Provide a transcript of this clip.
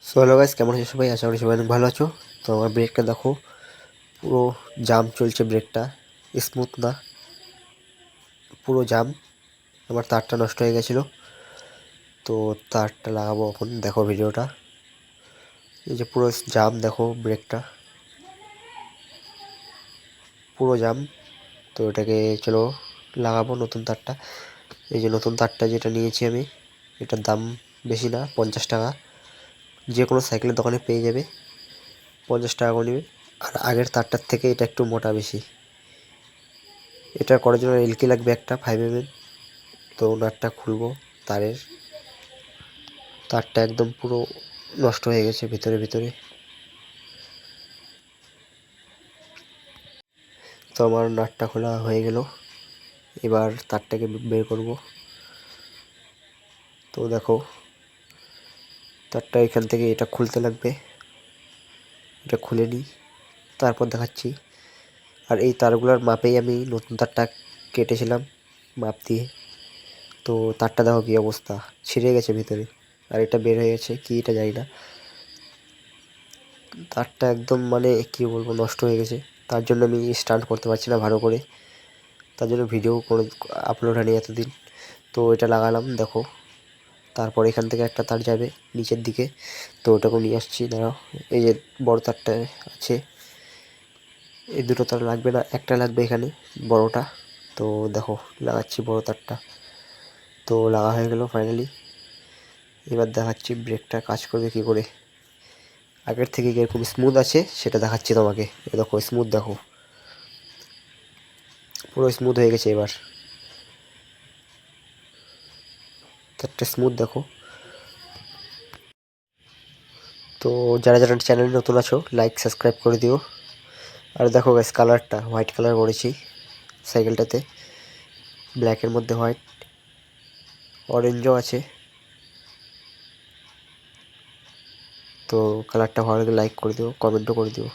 So hello guys, কেমন আছো সবাই? আশা করি সবাই অনেক ভালো আছো। তো আমার ব্রেকটা দেখো, পুরো জাম চলছে। ব্রেকটা স্মুথ না, পুরো জাম। আমার তারটা নষ্ট হয়ে গেছিলো, তো তারটা লাগাবো এখন। দেখো ভিডিওটা, এই যে পুরো জাম, দেখো ব্রেকটা পুরো জাম। তো এটাকে চলো লাগাবো নতুন তারটা। এই যে নতুন তারটা যেটা নিয়েছি আমি, এটার দাম বেশি না, 50 টাকা। যে কোনো সাইকেলের দোকানে পেয়ে যাবে, 50 টাকা করে নেবে। আর আগের তারটার থেকে এটা একটু মোটা বেশি। এটা করার জন্য এলকি লাগবে একটা 5 mm। তো নাটটা খুলবো তারের। তারটা একদম পুরো নষ্ট হয়ে গেছে ভিতরে ভিতরে। তো আমার নাটটা খোলা হয়ে গেল, এবার তারটাকে বের করব। তো দেখো, তারটা এখান থেকে এটা খুলতে লাগবে, এটা খুলে নিই, তারপর দেখাচ্ছি। আর এই তারগুলোর মাপেই আমি নতুন তারটা কেটেছিলাম, মাপ দিয়ে। তো তারটা দেখো কী অবস্থা, ছিঁড়ে গেছে ভিতরে। আর এটা বের হয়ে গেছে কি, এটা জানি না। তারটা একদম মানে কি বলবো, নষ্ট হয়ে গেছে। তার জন্য আমি স্টান্ট করতে পারছি না ভালো করে, তার জন্য ভিডিও করে আপলোড হয়নি এতদিন। তো এটা লাগালাম দেখো। তারপর এখান থেকে একটা তার যাবে নিচের দিকে, তো ওটাকে নিয়ে আসছি, দাঁড়াও। এই যে বড় তারটা আছে, এই দুটো তার লাগবে না, একটা লাগবে এখানে বড়টা। তো দেখো লাগাচ্ছি বড় তারটা। তো লাগা হয়ে গেল ফাইনালি। এবার দেখাচ্ছি ব্রেকটা কাজ করবে কি করে। আগের থেকে কীরকম স্মুথ আছে সেটা দেখাচ্ছি তোমাকে। এ দেখো স্মুথ, দেখো পুরো স্মুথ হয়ে গেছে এবার। তারটা স্মুথ দেখো। তো যারা যারা চ্যানেলে নতুন আছো, লাইক সাবস্ক্রাইব করে দিও। আর দেখো গাইস, কালারটা হোয়াইট কালার করেছি সাইকেলটাতে, ব্ল্যাকের মধ্যে হোয়াইট, অরেঞ্জও আছে। তো কালারটা ভালো লাগে লাইক করে দিও, কমেন্টও করে দিও।